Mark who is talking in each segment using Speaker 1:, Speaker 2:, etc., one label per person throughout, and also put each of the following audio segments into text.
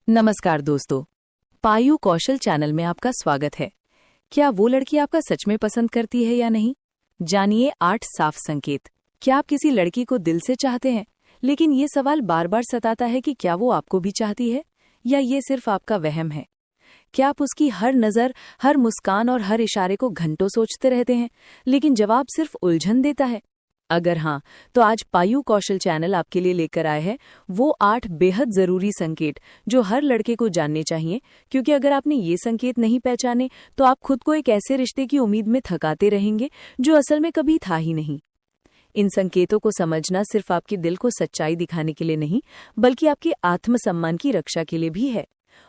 Speaker 1: नमस्कार दोस्तों, पायु कौशल चैनल में आपका स्वागत है। क्या वो लड़की आपका सच में पसंद करती है या नहीं? जानिए 8 साफ संकेत। क्या आप किसी लड़की को दिल से चाहते हैं, लेकिन ये सवाल बार बार सताता है कि क्या वो आपको भी चाहती है या ये सिर्फ आपका वहम है? क्या आप उसकी हर नज़र, हर मुस्कान और हर इशारे को घंटों सोचते रहते हैं, लेकिन जवाब सिर्फ उलझन देता है? अगर हाँ, तो आज पायु कौशल चैनल आपके लिए लेकर आए हैं वो 8 बेहद जरूरी संकेत जो हर लड़के को जानने चाहिए, क्योंकि अगर आपने ये संकेत नहीं पहचाने तो आप खुद को एक ऐसे रिश्ते की उम्मीद में थकाते रहेंगे जो असल में कभी था ही नहीं। इन संकेतों को समझना सिर्फ आपके दिल को सच्चाई दिखाने के लिए नहीं, बल्कि आपके आत्मसम्मान की रक्षा के लिए भी है।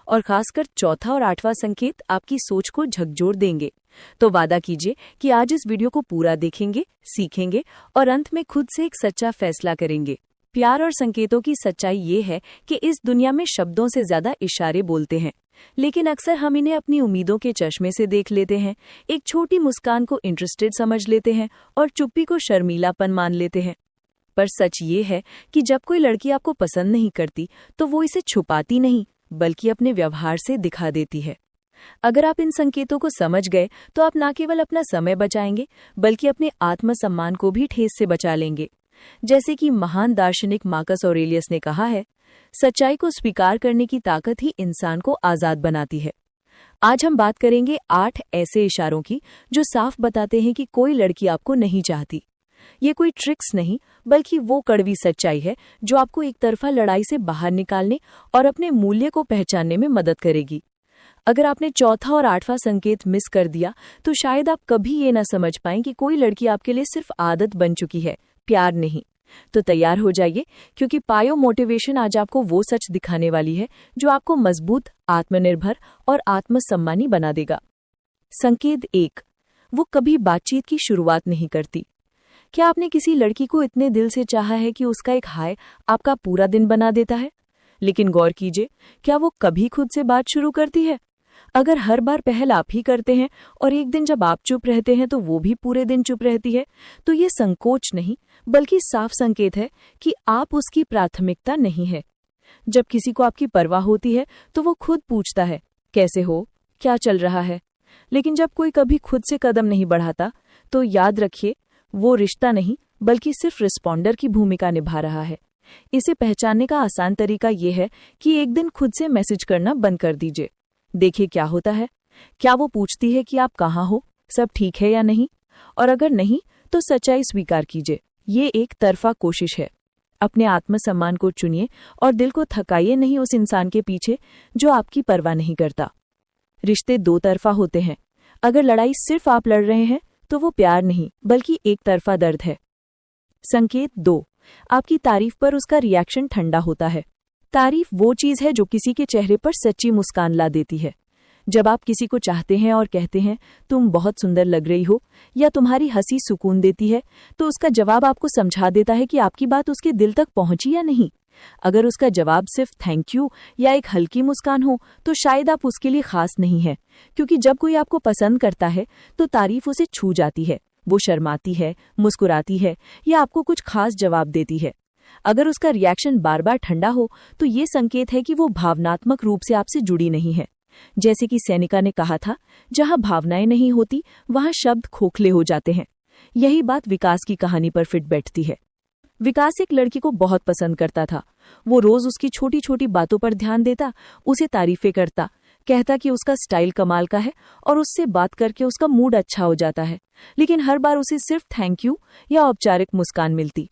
Speaker 1: और खासकर चौथा और 8वां संकेत आपकी सोच को झकझोर देंगे। तो वादा कीजिए कि आज इस वीडियो को पूरा देखेंगे, सीखेंगे और अंत में खुद से एक सच्चा फैसला करेंगे। प्यार और संकेतों की सच्चाई ये है कि इस दुनिया में शब्दों से ज्यादा इशारे बोलते हैं, लेकिन अक्सर हम इन्हें अपनी उम्मीदों के चश्मे से देख लेते हैं। एक छोटी मुस्कान को इंटरेस्टेड समझ लेते हैं और चुप्पी को शर्मीलापन मान लेते हैं। पर सच ये है कि जब कोई लड़की आपको पसंद नहीं करती तो वो इसे छुपाती नहीं, बल्कि अपने व्यवहार से दिखा देती है। अगर आप इन संकेतों को समझ गए तो आप न केवल अपना समय बचाएंगे, बल्कि अपने आत्मसम्मान को भी ठेस से बचा लेंगे। जैसे कि महान दार्शनिक मार्कस ऑरेलियस ने कहा है, सच्चाई को स्वीकार करने की ताकत ही इंसान को आजाद बनाती है। आज हम बात करेंगे 8 ऐसे इशारों की जो साफ बताते हैं कि कोई लड़की आपको नहीं चाहती। ये कोई ट्रिक्स नहीं, बल्कि वो कड़वी सच्चाई है जो आपको एक तरफा लड़ाई से बाहर निकालने और अपने मूल्य को पहचानने में मदद करेगी। अगर आपने चौथा और 8वां संकेत मिस कर दिया तो शायद आप कभी ये ना समझ पाएं कि कोई लड़की आपके लिए सिर्फ आदत बन चुकी है, प्यार नहीं। तो तैयार हो जाइए, क्योंकि पायो मोटिवेशन आज आपको वो सच दिखाने वाली है जो आपको मजबूत, आत्मनिर्भर और आत्मसम्मानी बना देगा। संकेत 1, वो कभी बातचीत की शुरुआत नहीं करती। क्या आपने किसी लड़की को इतने दिल से चाहा है कि उसका एक हाय आपका पूरा दिन बना देता है? लेकिन गौर कीजिए, क्या वो कभी खुद से बात शुरू करती है? अगर हर बार पहल आप ही करते हैं और एक दिन जब आप चुप रहते हैं तो वो भी पूरे दिन चुप रहती है, तो ये संकोच नहीं, बल्कि साफ संकेत है कि आप उसकी प्राथमिकता नहीं है। जब किसी को आपकी परवाह होती है तो वो खुद पूछता है, कैसे हो, क्या चल रहा है? लेकिन जब कोई कभी खुद से कदम नहीं बढ़ाता, तो याद रखिए, वो रिश्ता नहीं, बल्कि सिर्फ रिस्पॉन्डर की भूमिका निभा रहा है। इसे पहचानने का आसान तरीका ये है कि एक दिन खुद से मैसेज करना बंद कर दीजिए। देखिए क्या होता है। क्या वो पूछती है कि आप कहाँ हो, सब ठीक है या नहीं? और अगर नहीं, तो सच्चाई स्वीकार कीजिए, ये एक तरफा कोशिश है। अपने आत्मसम्मान को चुनिए और दिल को थकाइए नहीं उस इंसान के पीछे जो आपकी परवाह नहीं करता। रिश्ते दो तरफा होते हैं। अगर लड़ाई सिर्फ आप लड़ रहे हैं तो वो प्यार नहीं, बल्कि एक तरफा दर्द है। संकेत 2, आपकी तारीफ पर उसका रिएक्शन ठंडा होता है। तारीफ वो चीज है जो किसी के चेहरे पर सच्ची मुस्कान ला देती है। जब आप किसी को चाहते हैं और कहते हैं तुम बहुत सुंदर लग रही हो या तुम्हारी हंसी सुकून देती है, तो उसका जवाब आपको समझा देता है कि आपकी बात उसके दिल तक पहुंची या नहीं। अगर उसका जवाब सिर्फ थैंक यू या एक हल्की मुस्कान हो तो शायद आप उसके लिए खास नहीं है, क्योंकि जब कोई आपको पसंद करता है तो तारीफ उसे छू जाती है। वो शर्माती है, मुस्कुराती है या आपको कुछ खास जवाब देती है। अगर उसका रिएक्शन बार बार ठंडा हो तो ये संकेत है कि वो भावनात्मक रूप से आपसे जुड़ी नहीं है। जैसे कि सैनिका ने कहा था, जहां भावनाएं नहीं होती वहां शब्द खोखले हो जाते हैं। यही बात विकास की कहानी पर फिट बैठती है। विकास एक लड़की को बहुत पसंद करता था। वो रोज उसकी छोटी छोटी बातों पर ध्यान देता, उसे तारीफें करता, कहता कि उसका स्टाइल कमाल का है और उससे बात करके उसका मूड अच्छा हो जाता है। लेकिन हर बार उसे सिर्फ थैंक यू या औपचारिक मुस्कान मिलती।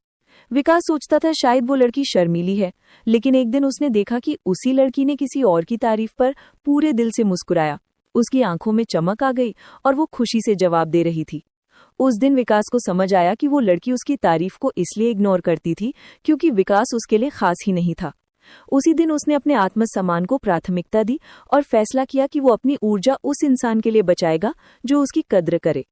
Speaker 1: विकास सोचता था शायद वो लड़की शर्मीली है, लेकिन एक दिन उसने देखा कि उसी लड़की ने किसी और की तारीफ पर पूरे दिल से मुस्कुराया। उसकी आंखों में चमक आ गई और वो खुशी से जवाब दे रही थी। उस दिन विकास को समझ आया कि वो लड़की उसकी तारीफ को इसलिए इग्नोर करती थी क्योंकि विकास उसके लिए खास ही नहीं था। उसी दिन उसने अपने आत्मसम्मान को प्राथमिकता दी और फैसला किया कि वो अपनी ऊर्जा उस इंसान के लिए बचाएगा जो उसकी कद्र करे।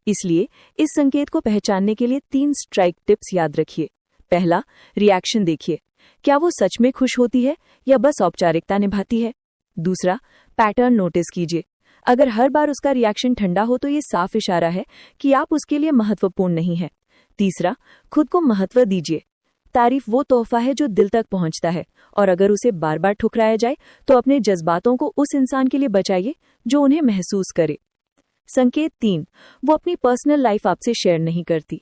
Speaker 1: इसलिए इस संकेत को पहचानने के लिए 3 स्ट्राइक टिप्स याद रखिए। पहला, रिएक्शन देखिए, क्या वो सच में खुश होती है या बस औपचारिकता निभाती है? दूसरा, पैटर्न नोटिस कीजिए। अगर हर बार उसका रिएक्शन ठंडा हो तो ये साफ इशारा है कि आप उसके लिए महत्वपूर्ण नहीं है। तीसरा, खुद को महत्व दीजिए। तारीफ वो तोहफा है जो दिल तक पहुंचता है, और अगर उसे बार बार ठुकराया जाए तो अपने जज्बातों को उस इंसान के लिए बचाइए जो उन्हें महसूस करे। संकेत 3, वो अपनी पर्सनल लाइफ आपसे शेयर नहीं करती।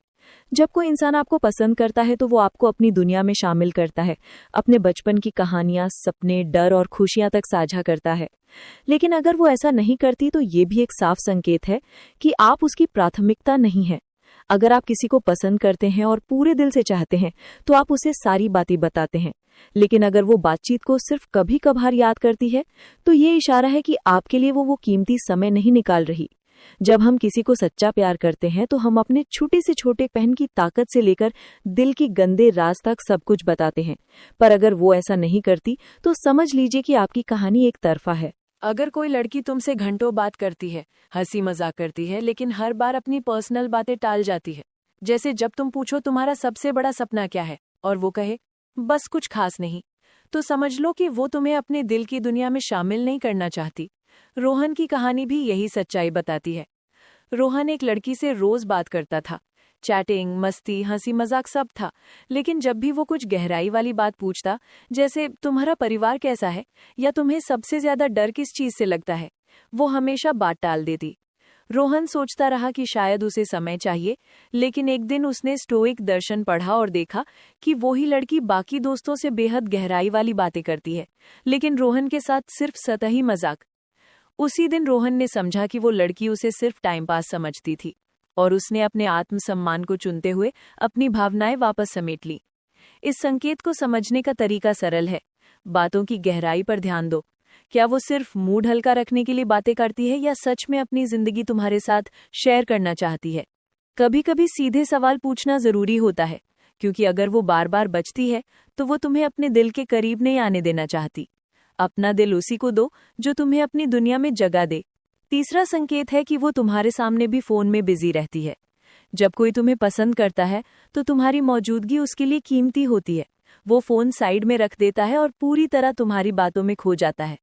Speaker 1: जब कोई इंसान आपको पसंद करता है तो वो आपको अपनी दुनिया में शामिल करता है, अपने बचपन की कहानियां, सपने, डर और खुशियां तक साझा करता है। लेकिन अगर वो ऐसा नहीं करती तो ये भी एक साफ संकेत है कि आप उसकी प्राथमिकता नहीं है। अगर आप किसी को पसंद करते हैं और पूरे दिल से चाहते हैं तो आप उसे सारी बातें बताते हैं, लेकिन अगर वो बातचीत को सिर्फ कभी कभार याद करती है तो ये इशारा है कि आपके लिए वो कीमती समय नहीं निकाल रही। जब हम किसी को सच्चा प्यार करते हैं तो हम अपने छोटे से छोटे पहन की ताकत से लेकर दिल की गंदे राज तक सब कुछ बताते हैं, पर अगर वो ऐसा नहीं करती तो समझ लीजिए कि आपकी कहानी एक तरफा है।
Speaker 2: अगर कोई लड़की तुमसे घंटों बात करती है, हंसी मजाक करती है, लेकिन हर बार अपनी पर्सनल बातें टाल जाती है, जैसे जब तुम पूछो तुम्हारा सबसे बड़ा सपना क्या है और वो कहे बस कुछ खास नहीं, तो समझ लो कि वो तुम्हें अपने दिल की दुनिया में शामिल नहीं करना चाहती। रोहन की कहानी भी यही सच्चाई बताती है। रोहन एक लड़की से रोज बात करता था, चैटिंग, मस्ती, हंसी मजाक सब था, लेकिन जब भी वो कुछ गहराई वाली बात पूछता, जैसे तुम्हारा परिवार कैसा है या तुम्हें सबसे ज्यादा डर किस चीज से लगता है, वो हमेशा बात टाल देती। रोहन सोचता रहा कि शायद उसे समय चाहिए, लेकिन एक दिन उसने स्टोइक दर्शन पढ़ा और देखा कि वही लड़की बाकी दोस्तों से बेहद गहराई वाली बातें करती है, लेकिन रोहन के साथ सिर्फ सतही मजाक। उसी दिन रोहन ने समझा कि वो लड़की उसे सिर्फ टाइम पास समझती थी, और उसने अपने आत्मसम्मान को चुनते हुए अपनी भावनाएं वापस समेट ली। इस संकेत को समझने का तरीका सरल है। बातों की गहराई पर ध्यान दो। क्या वो सिर्फ मूड हल्का रखने के लिए बातें करती है या सच में अपनी जिंदगी तुम्हारे साथ शेयर करना चाहती है? कभी कभी सीधे सवाल पूछना जरूरी होता है, क्योंकि अगर वो बार बार बचती है तो वो तुम्हें अपने दिल के करीब नहीं आने देना चाहती। अपना दिल उसी को दो जो तुम्हें अपनी दुनिया में जगह दे। तीसरा संकेत है कि वो तुम्हारे सामने भी फोन में बिजी रहती है। जब कोई तुम्हें पसंद करता है तो तुम्हारी मौजूदगी उसके लिए कीमती होती है। वो फोन साइड में रख देता है और पूरी तरह तुम्हारी बातों में खो जाता है।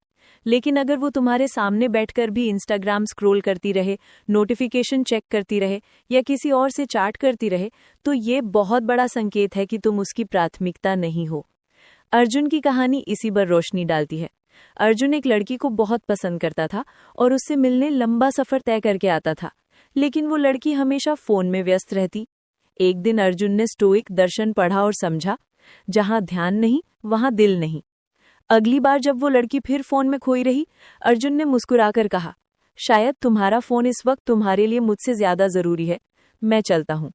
Speaker 2: लेकिन अगर वो तुम्हारे सामने बैठकर भी इंस्टाग्राम स्क्रॉल करती रहे, नोटिफिकेशन चेक करती रहे या किसी और से चैट करती रहे, तो ये बहुत बड़ा संकेत है कि तुम उसकी प्राथमिकता नहीं हो। अर्जुन की कहानी इसी पर रोशनी डालती है। अर्जुन एक लड़की को बहुत पसंद करता था और उससे मिलने लंबा सफर तय करके आता था, लेकिन वो लड़की हमेशा फोन में व्यस्त रहती। एक दिन अर्जुन ने स्टोइक दर्शन पढ़ा और समझा, जहां ध्यान नहीं वहां दिल नहीं। अगली बार जब वो लड़की फिर फोन में खोई रही, अर्जुन ने मुस्कुराकर कहा, शायद तुम्हारा फोन इस वक्त तुम्हारे लिए मुझसे ज्यादा जरूरी है, मैं चलता हूं।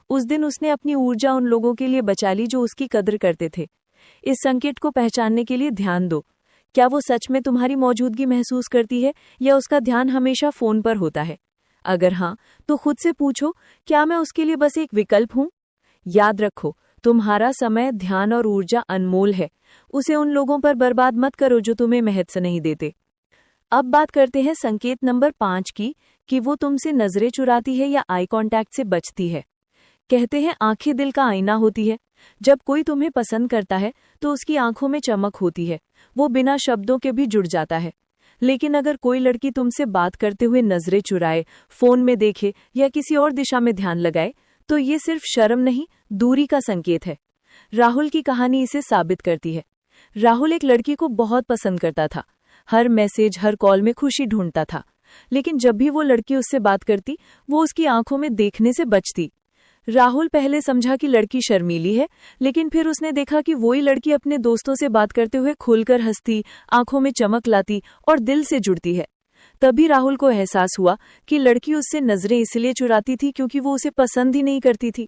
Speaker 2: उस दिन उसने अपनी ऊर्जा उन लोगों के लिए बचा ली जो उसकी कद्र करते थे। इस संकेत को पहचानने के लिए ध्यान दो। क्या वो सच में तुम्हारी मौजूदगी महसूस करती है या उसका ध्यान हमेशा फोन पर होता है? अगर हाँ, तो खुद से पूछो, क्या मैं उसके लिए बस एक विकल्प हूं? याद रखो, तुम्हारा समय, ध्यान और ऊर्जा अनमोल है। उसे उन लोगों पर बर्बाद मत करो जो तुम्हें महत्व नहीं देते। अब बात करते हैं संकेत नंबर 5 की, कि वो तुमसे नजरें चुराती है या आई कांटेक्ट से बचती है। कहते हैं आंखें दिल का आईना होती है। जब कोई तुम्हें पसंद करता है तो उसकी आंखों में चमक होती है, वो बिना शब्दों के भी जुड़ जाता है। लेकिन अगर कोई लड़की तुमसे बात करते हुए नजरें चुराए, फोन में देखे या किसी और दिशा में ध्यान लगाए, तो ये सिर्फ शर्म नहीं, दूरी का संकेत है। राहुल की कहानी इसे साबित करती है। राहुल एक लड़की को बहुत पसंद करता था, हर मैसेज, हर कॉल में खुशी ढूंढता था, लेकिन जब भी वो लड़की उससे बात करती, वो उसकी आंखों में देखने से बचती। राहुल पहले समझा कि लड़की शर्मीली है, लेकिन फिर उसने देखा कि वही लड़की अपने दोस्तों से बात करते हुए खुलकर हंसती, आंखों में चमक लाती और दिल से जुड़ती है। तभी राहुल को एहसास हुआ कि लड़की उससे नजरें इसलिए चुराती थी क्योंकि वो उसे पसंद ही नहीं करती थी।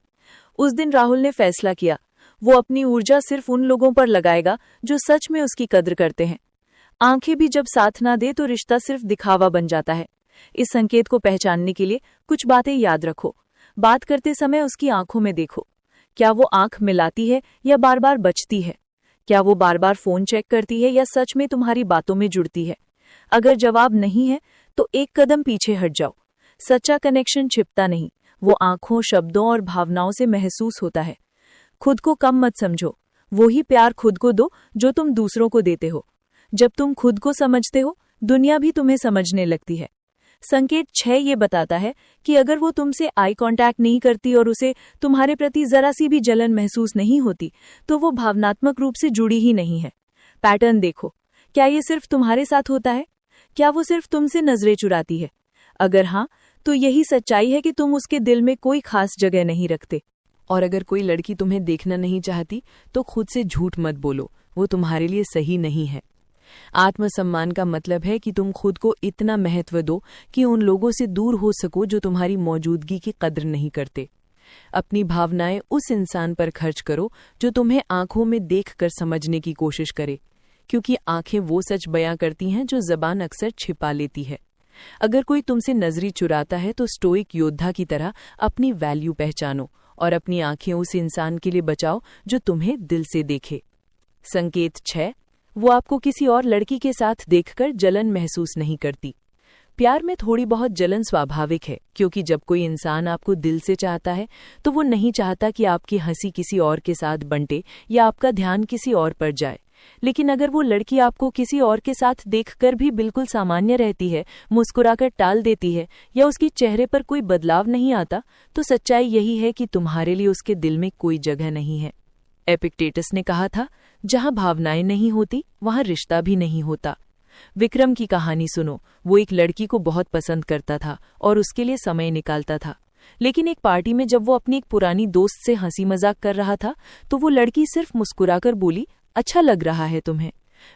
Speaker 2: उस दिन राहुल ने फैसला किया, वो अपनी ऊर्जा सिर्फ उन लोगों पर लगाएगा जो सच में उसकी कद्र करते हैं। आंखें भी जब साथ ना दे तो रिश्ता सिर्फ दिखावा बन जाता है। इस संकेत को पहचानने के लिए कुछ बातें याद रखो। बात करते समय उसकी आंखों में देखो। क्या वो आंख मिलाती है या बार बार बचती है? क्या वो बार बार फोन चेक करती है या सच में तुम्हारी बातों में जुड़ती है? अगर जवाब नहीं है तो एक कदम पीछे हट जाओ। सच्चा कनेक्शन छिपता नहीं, वो आंखों, शब्दों और भावनाओं से महसूस होता है। खुद को कम मत समझो, वो ही प्यार खुद को दो जो तुम दूसरों को देते हो। जब तुम खुद को समझते हो, दुनिया भी तुम्हें समझने लगती है। संकेत 6 ये बताता है कि अगर वो तुमसे आई कांटेक्ट नहीं करती और उसे तुम्हारे प्रति जरा सी भी जलन महसूस नहीं होती, तो वो भावनात्मक रूप से जुड़ी ही नहीं है। पैटर्न देखो, क्या ये सिर्फ तुम्हारे साथ होता है? क्या वो सिर्फ तुमसे नजरें चुराती है? अगर हाँ, तो यही सच्चाई है कि तुम उसके दिल में कोई खास जगह नहीं रखते।
Speaker 1: और अगर कोई लड़की तुम्हें देखना नहीं चाहती तो खुद से झूठ मत बोलो, वो तुम्हारे लिए सही नहीं है। आत्मसम्मान का मतलब है कि तुम खुद को इतना महत्व दो कि उन लोगों से दूर हो सको जो तुम्हारी मौजूदगी की कद्र नहीं करते। अपनी भावनाएं उस इंसान पर खर्च करो जो तुम्हें आंखों में देखकर समझने की कोशिश करे, क्योंकि आंखें वो सच बयां करती हैं जो ज़बान अक्सर छिपा लेती है। अगर कोई तुमसे नजरी चुराता है तो स्टोइक योद्धा की तरह अपनी वैल्यू पहचानो और अपनी आंखें उस इंसान के लिए बचाओ जो तुम्हें दिल से देखे। संकेत 6, वो आपको किसी और लड़की के साथ देखकर जलन महसूस नहीं करती। प्यार में थोड़ी बहुत जलन स्वाभाविक है, क्योंकि जब कोई इंसान आपको दिल से चाहता है तो वो नहीं चाहता कि आपकी हंसी किसी और के साथ बंटे या आपका ध्यान किसी और पर जाए। लेकिन अगर वो लड़की आपको किसी और के साथ देखकर भी बिल्कुल सामान्य रहती है, मुस्कुराकर टाल देती है या उसके चेहरे पर कोई बदलाव नहीं आता, तो सच्चाई यही है कि तुम्हारे लिए उसके दिल में कोई जगह नहीं है। एपिक्टेटस ने कहा था, जहां भावनाएं नहीं होती वहां रिश्ता भी नहीं होता। विक्रम की कहानी सुनो। वो एक लड़की को बहुत पसंद करता था और उसके लिए समय निकालता था, लेकिन एक पार्टी में जब वो अपनी एक पुरानी दोस्त से हंसी मजाक कर रहा था तो वो लड़की सिर्फ मुस्कुराकर बोली, अच्छा लग रहा है तुम्हें।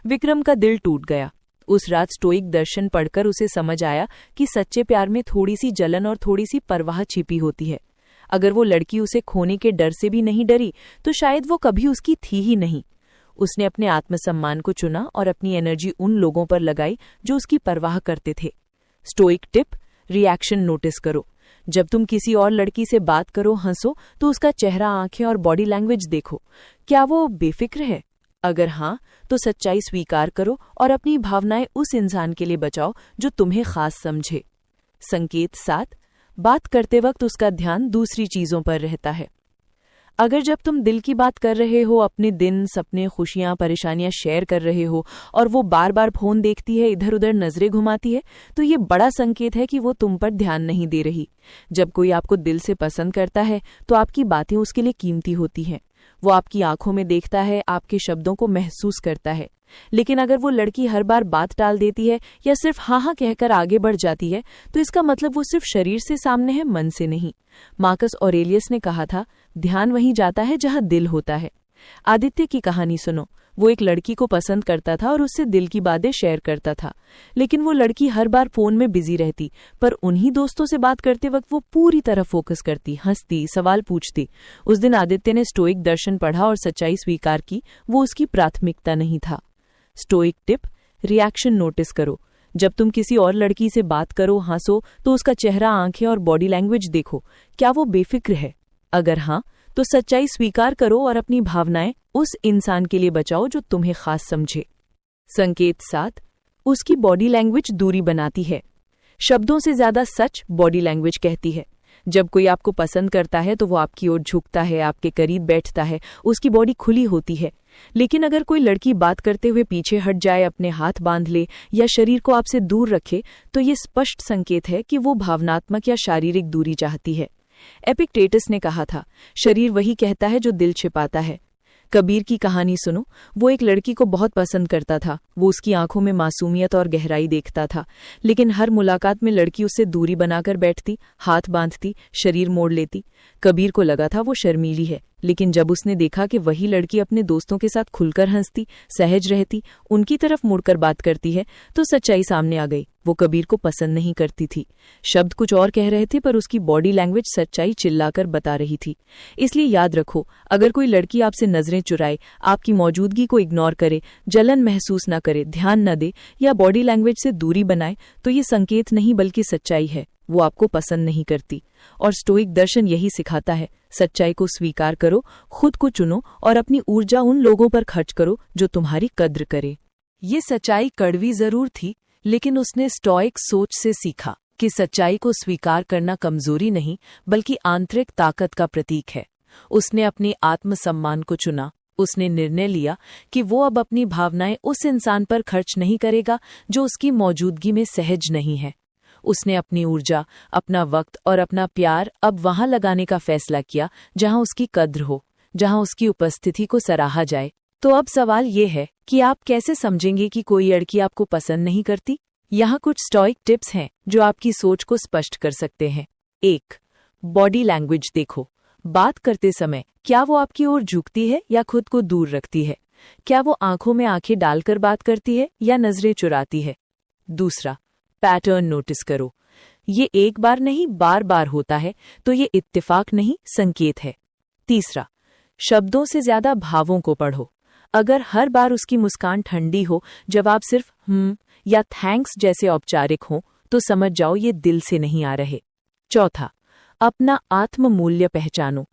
Speaker 1: विक्रम का दिल टूट गया। उस रात स्टोइक दर्शन पढ़कर उसे समझ आया कि सच्चे प्यार में थोड़ी सी जलन और थोड़ी सी परवाह छिपी होती है। अगर वो लड़की उसे खोने के डर से भी नहीं डरी तो शायद वो कभी उसकी थी ही नहीं। उसने अपने आत्मसम्मान को चुना और अपनी एनर्जी उन लोगों पर लगाई जो उसकी परवाह करते थे। स्टोइक टिप, रिएक्शन नोटिस करो। जब तुम किसी और लड़की से बात करो, हंसो, तो उसका चेहरा, आंखें और बॉडी लैंग्वेज देखो। क्या वो बेफिक्र है? अगर हाँ, तो सच्चाई स्वीकार करो और अपनी भावनाएं उस इंसान के लिए बचाओ जो तुम्हें खास समझे। संकेत 7, बात करते वक्त उसका ध्यान दूसरी चीजों पर रहता है। अगर जब तुम दिल की बात कर रहे हो, अपने दिन, सपने, खुशियां, परेशानियां शेयर कर रहे हो और वो बार बार फोन देखती है, इधर उधर नजरें घुमाती है, तो ये बड़ा संकेत है कि वो तुम पर ध्यान नहीं दे रही। जब कोई आपको दिल से पसंद करता है तो आपकी बातें उसके लिए कीमती होती हैं। वो आपकी आंखों में देखता है, आपके शब्दों को महसूस करता है। लेकिन अगर वो लड़की हर बार बात टाल देती है या सिर्फ हाँ हाँ कहकर आगे बढ़ जाती है, तो इसका मतलब वो सिर्फ शरीर से सामने है, मन से नहीं। मार्कस ऑरेलियस ने कहा था, ध्यान वहीं जाता है जहां दिल होता है। आदित्य की कहानी सुनो। वो एक लड़की को पसंद करता था और उससे दिल की बातें शेयर करता था, लेकिन वो लड़की हर बार फोन में बिजी रहती, पर उन्हीं दोस्तों से बात करते वक्त वो पूरी तरह फोकस करती, हंसती, सवाल पूछती। उस दिन आदित्य ने स्टोइक दर्शन पढ़ा और सच्चाई स्वीकार की, वो उसकी प्राथमिकता नहीं था। स्टोइक टिप, रिएक्शन नोटिस करो। जब तुम किसी और लड़की से बात करो, हंसो, तो उसका चेहरा, आंखें और बॉडी लैंग्वेज देखो। क्या वो बेफिक्र है? अगर हाँ, तो सच्चाई स्वीकार करो और अपनी भावनाएं उस इंसान के लिए बचाओ जो तुम्हें खास समझे। संकेत 7, उसकी बॉडी लैंग्वेज दूरी बनाती है। शब्दों से ज्यादा सच बॉडी लैंग्वेज कहती है। जब कोई आपको पसंद करता है तो वो आपकी ओर झुकता है, आपके करीब बैठता है, उसकी बॉडी खुली होती है। लेकिन अगर कोई लड़की बात करते हुए पीछे हट जाए, अपने हाथ बांध ले या शरीर को आपसे दूर रखे, तो ये स्पष्ट संकेत है कि वो भावनात्मक या शारीरिक दूरी चाहती है। एपिक्टेटस ने कहा था, शरीर वही कहता है जो दिल छिपाता है। कबीर की कहानी सुनो। वो एक लड़की को बहुत पसंद करता था। वो उसकी आंखों में मासूमियत और गहराई देखता था, लेकिन हर मुलाकात में लड़की उससे दूरी बनाकर बैठती, हाथ बांधती, शरीर मोड़ लेती। कबीर को लगा था वो शर्मीली है, लेकिन जब उसने देखा कि वही लड़की अपने दोस्तों के साथ खुलकर हंसती, सहज रहती, उनकी तरफ मुड़कर बात करती है, तो सच्चाई सामने आ गई। वो कबीर को पसंद नहीं करती थी। शब्द कुछ और कह रहे थे, पर उसकी बॉडी लैंग्वेज सच्चाई चिल्लाकर बता रही थी। इसलिए याद रखो, अगर कोई लड़की आपसे नजरें चुराए, आपकी मौजूदगी को इग्नोर करे, जलन महसूस न करे, ध्यान न दे या बॉडी लैंग्वेज से दूरी बनाए, तो ये संकेत नहीं बल्कि सच्चाई है। वो आपको पसंद नहीं करती। और स्टोइक दर्शन यही सिखाता है, सच्चाई को स्वीकार करो, खुद को चुनो और अपनी ऊर्जा उन लोगों पर खर्च करो जो तुम्हारी कद्र करे।
Speaker 2: ये सच्चाई कड़वी जरूर थी, लेकिन उसने स्टोइक सोच से सीखा कि सच्चाई को स्वीकार करना कमजोरी नहीं बल्कि आंतरिक ताकत का प्रतीक है। उसने अपने आत्मसम्मान को चुना। उसने निर्णय लिया कि वो अब अपनी भावनाएं उस इंसान पर खर्च नहीं करेगा जो उसकी मौजूदगी में सहज नहीं है। उसने अपनी ऊर्जा, अपना वक्त और अपना प्यार अब वहां लगाने का फैसला किया जहां उसकी कद्र हो, जहां उसकी उपस्थिति को सराहा जाए। तो अब सवाल ये है कि आप कैसे समझेंगे कि कोई लड़की आपको पसंद नहीं करती? यहाँ कुछ स्टोइक टिप्स हैं जो आपकी सोच को स्पष्ट कर सकते हैं। 1. बॉडी लैंग्वेज देखो। बात करते समय क्या वो आपकी ओर झुकती है या खुद को दूर रखती है? क्या वो आंखों में आंखें डालकर बात करती है या नजरें चुराती है? 2. पैटर्न नोटिस करो। ये एक बार नहीं बार बार होता है तो ये इत्तेफाक नहीं, संकेत है। 3. शब्दों से ज्यादा भावों को पढ़ो। अगर हर बार उसकी मुस्कान ठंडी हो, जवाब सिर्फ या थैंक्स जैसे औपचारिक हों, तो समझ जाओ ये दिल से नहीं आ रहे। 4. अपना आत्म मूल्य पहचानो।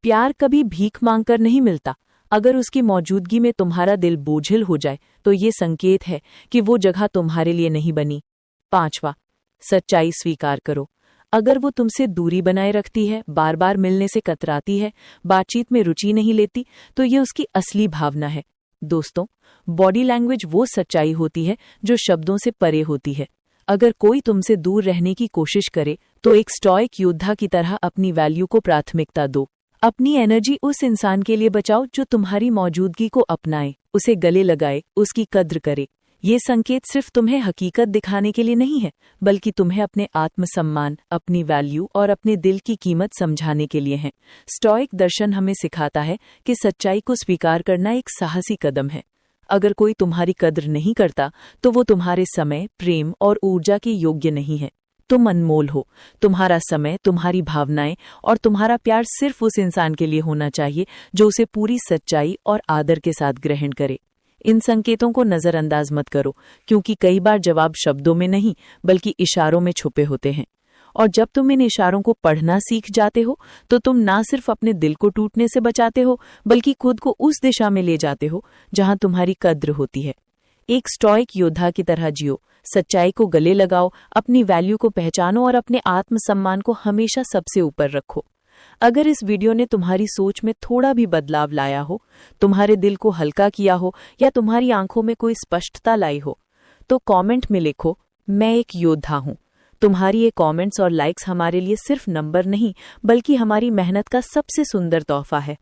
Speaker 2: प्यार कभी भीख मांगकर नहीं मिलता। अगर उसकी मौजूदगी में तुम्हारा दिल बोझिल हो जाए तो ये संकेत है कि वो जगह तुम्हारे लिए नहीं बनी। 5. सच्चाई स्वीकार करो। अगर वो तुमसे दूरी बनाए रखती है, बार बार मिलने से कतराती है, बातचीत में रुचि नहीं लेती, तो ये उसकी असली भावना है। दोस्तों, बॉडी लैंग्वेज वो सच्चाई होती है जो शब्दों से परे होती है। अगर कोई तुमसे दूर रहने की कोशिश करे तो एक स्टोइक योद्धा की तरह अपनी वैल्यू को प्राथमिकता दो। अपनी एनर्जी उस इंसान के लिए बचाओ जो तुम्हारी मौजूदगी को अपनाए, उसे गले लगाए, उसकी कद्र करे। ये संकेत सिर्फ तुम्हें हकीकत दिखाने के लिए नहीं है, बल्कि तुम्हें अपने आत्मसम्मान, अपनी वैल्यू और अपने दिल की कीमत समझाने के लिए हैं। स्टोइक दर्शन हमें सिखाता है कि सच्चाई को स्वीकार करना एक साहसी कदम है। अगर कोई तुम्हारी कद्र नहीं करता तो वो तुम्हारे समय, प्रेम और ऊर्जा के योग्य नहीं है। तुम अनमोल हो। तुम्हारा समय, तुम्हारी भावनाएं और तुम्हारा प्यार सिर्फ उस इंसान के लिए होना चाहिए जो उसे पूरी सच्चाई और आदर के साथ ग्रहण करे। इन संकेतों को नजरअंदाज मत करो, क्योंकि कई बार जवाब शब्दों में नहीं बल्कि इशारों में छुपे होते हैं। और जब तुम इन इशारों को पढ़ना सीख जाते हो तो तुम ना सिर्फ अपने दिल को टूटने से बचाते हो, बल्कि खुद को उस दिशा में ले जाते हो जहां तुम्हारी कद्र होती है। एक स्टोइक योद्धा की तरह जियो, सच्चाई को गले लगाओ, अपनी वैल्यू को पहचानो और अपने आत्मसम्मान को हमेशा सबसे ऊपर रखो। अगर इस वीडियो ने तुम्हारी सोच में थोड़ा भी बदलाव लाया हो, तुम्हारे दिल को हल्का किया हो या तुम्हारी आंखों में कोई स्पष्टता लाई हो, तो कमेंट में लिखो, मैं एक योद्धा हूं। तुम्हारी ये कमेंट्स और लाइक्स हमारे लिए सिर्फ नंबर नहीं बल्कि हमारी मेहनत का सबसे सुंदर तोहफा है।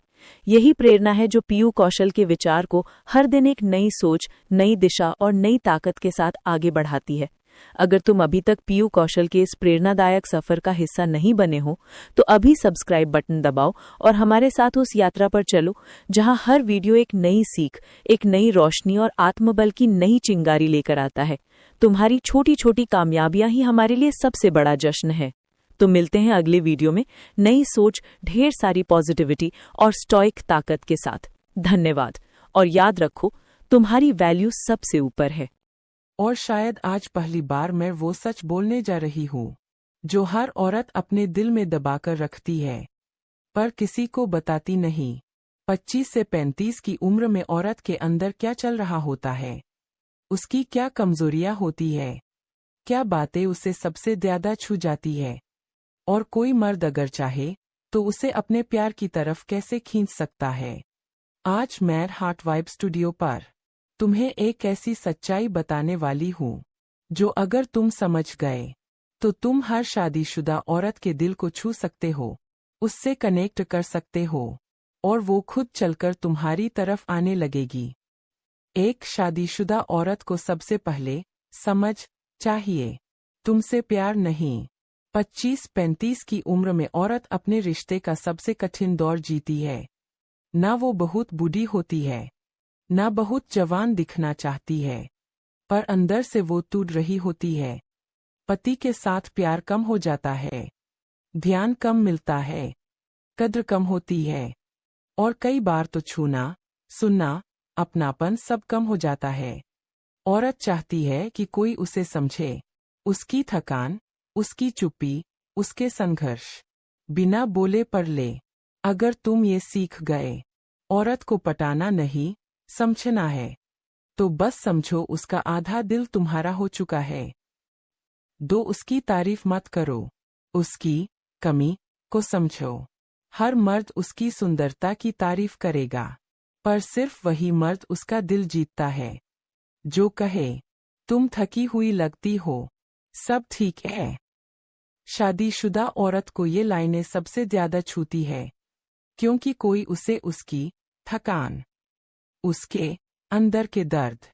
Speaker 2: यही प्रेरणा है जो पीयू कौशल के विचार को हर दिन एक नई सोच, नई दिशा और नई ताकत के साथ आगे बढ़ाती है। अगर तुम अभी तक पीयू कौशल के इस प्रेरणादायक सफर का हिस्सा नहीं बने हो तो अभी सब्सक्राइब बटन दबाओ और हमारे साथ उस यात्रा पर चलो जहां हर वीडियो एक नई सीख, एक नई रोशनी और आत्मबल की नई चिंगारी लेकर आता है। तुम्हारी छोटी छोटी कामयाबियां ही हमारे लिए सबसे बड़ा जश्न है। तो मिलते हैं अगले वीडियो में नई सोच, ढेर सारी पॉजिटिविटी और स्टोइक ताकत के साथ। धन्यवाद और याद रखो, तुम्हारी वैल्यू सबसे ऊपर है।
Speaker 3: और शायद आज पहली बार मैं वो सच बोलने जा रही हूँ जो हर औरत अपने दिल में दबाकर रखती है पर किसी को बताती नहीं। 25 से 35 की उम्र में औरत के अंदर क्या चल रहा होता है, उसकी क्या कमजोरियां होती है, क्या बातें उसे सबसे ज्यादा छू जाती है, और कोई मर्द अगर चाहे तो उसे अपने प्यार की तरफ कैसे खींच सकता है। आज मैं हार्ट वाइब स्टूडियो पर तुम्हें एक ऐसी सच्चाई बताने वाली हूँ जो अगर तुम समझ गए तो तुम हर शादीशुदा औरत के दिल को छू सकते हो, उससे कनेक्ट कर सकते हो और वो खुद चलकर तुम्हारी तरफ आने लगेगी। एक शादीशुदा औरत को सबसे पहले समझ चाहिए, तुमसे प्यार नहीं। 25-35 की उम्र में औरत अपने रिश्ते का सबसे कठिन दौर जीती है। ना वो बहुत बूढ़ी होती है, ना बहुत जवान दिखना चाहती है, पर अंदर से वो टूट रही होती है। पति के साथ प्यार कम हो जाता है, ध्यान कम मिलता है, कद्र कम होती है और कई बार तो छूना, सुनना, अपनापन सब कम हो जाता है। औरत चाहती है कि कोई उसे समझे, उसकी थकान, उसकी चुप्पी, उसके संघर्ष बिना बोले पढ़ ले। अगर तुम ये सीख गए, औरत को पटाना नहीं समझना है, तो बस समझो उसका आधा दिल तुम्हारा हो चुका है। दो उसकी तारीफ मत करो, उसकी कमी को समझो। हर मर्द उसकी सुंदरता की तारीफ करेगा, पर सिर्फ वही मर्द उसका दिल जीतता है जो कहे, तुम थकी हुई लगती हो, सब ठीक है, शादीशुदा औरत को ये लाइनें सबसे ज्यादा छूती है, क्योंकि कोई उसे उसकी थकान, उसके अंदर के दर्द,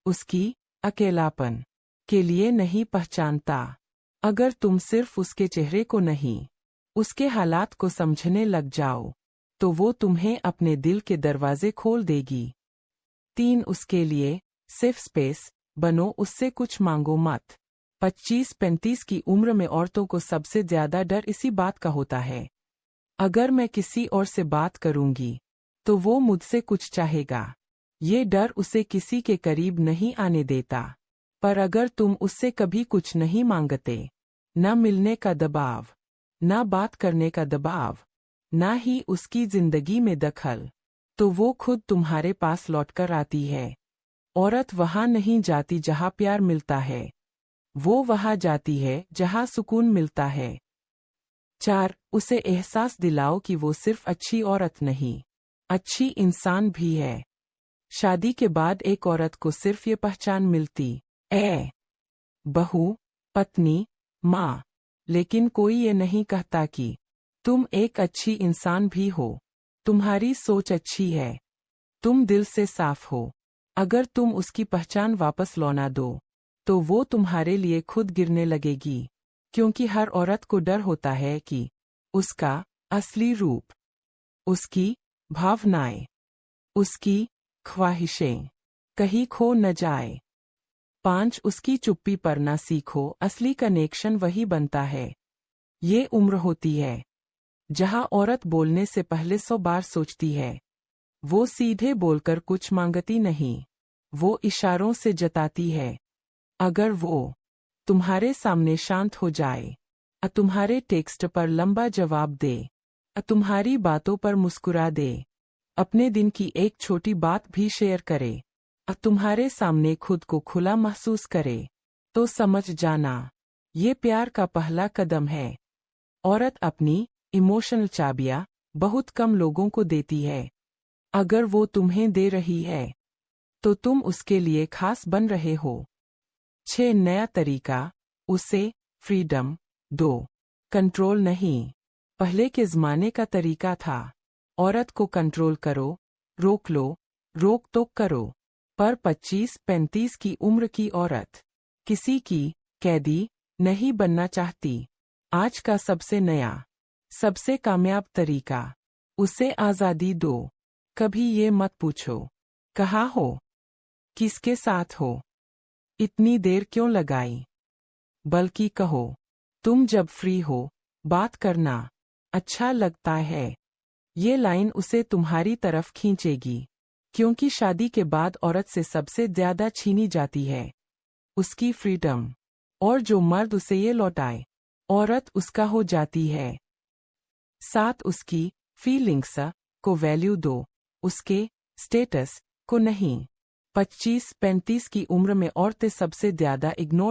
Speaker 3: उसकी अकेलापन के लिए नहीं पहचानता। अगर तुम सिर्फ उसके चेहरे को नहीं, उसके हालात को समझने लग जाओ, तो वो तुम्हें अपने दिल के दरवाजे खोल देगी। 3 उसके लिए सेफ स्पेस बनो, उससे कुछ मांगो मत। 25-35 की उम्र में औरतों को सबसे ज्यादा डर इसी बात का होता है, अगर मैं किसी और से बात करूंगी तो वो मुझसे कुछ चाहेगा। ये डर उसे किसी के करीब नहीं आने देता। पर अगर तुम उससे कभी कुछ नहीं मांगते, न मिलने का दबाव, न बात करने का दबाव, न ही उसकी जिंदगी में दखल, तो वो खुद तुम्हारे पास लौटकर आती है। औरत वहां नहीं जाती जहां प्यार मिलता है, वो वहां जाती है जहां सुकून मिलता है। 4 उसे एहसास दिलाओ कि वो सिर्फ अच्छी औरत नहीं, अच्छी इंसान भी है। शादी के बाद एक औरत को सिर्फ ये पहचान मिलती है, बहू, पत्नी, माँ, लेकिन कोई ये नहीं कहता कि तुम एक अच्छी इंसान भी हो, तुम्हारी सोच अच्छी है, तुम दिल से साफ हो। अगर तुम उसकी पहचान वापस लौटा दो, तो वो तुम्हारे लिए खुद गिरने लगेगी, क्योंकि हर औरत को डर होता है कि उसका असली रूप, उसकी भावनाएं, उसकी ख्वाहिशें कहीं खो न जाए। 5 उसकी चुप्पी पर ना सीखो, असली कनेक्शन वही बनता है। ये उम्र होती है जहां औरत बोलने से पहले 100 बार सोचती है। वो सीधे बोलकर कुछ मांगती नहीं, वो इशारों से जताती है। अगर वो तुम्हारे सामने शांत हो जाए, तुम्हारे टेक्स्ट पर लंबा जवाब दे, तुम्हारी बातों पर मुस्कुरा दे, अपने दिन की एक छोटी बात भी शेयर करे, तुम्हारे सामने खुद को खुला महसूस करे, तो समझ जाना ये प्यार का पहला कदम है। औरत अपनी इमोशनल चाबियां बहुत कम लोगों को देती है। अगर वो तुम्हें दे रही है, तो तुम उसके लिए खास बन रहे हो। 6 नया तरीका, उसे फ्रीडम दो, कंट्रोल नहीं। पहले के ज़माने का तरीका था, औरत को कंट्रोल करो, रोक लो, रोक टोक करो। पर 25-35 की उम्र की औरत किसी की कैदी नहीं बनना चाहती। आज का सबसे नया, सबसे कामयाब तरीका, उसे आज़ादी दो। कभी ये मत पूछो कहाँ हो, किसके साथ हो, इतनी देर क्यों लगाई, बल्कि कहो तुम जब फ्री हो बात करना अच्छा लगता है। ये लाइन उसे तुम्हारी तरफ खींचेगी, क्योंकि शादी के बाद औरत से सबसे ज्यादा छीनी जाती है उसकी फ्रीडम, और जो मर्द उसे ये लौटाए, औरत उसका हो जाती है। 7 उसकी फीलिंग्स को वैल्यू दो, उसके स्टेटस को नहीं। 25-35 की उम्र में औरतें सबसे ज्यादा इग्नोर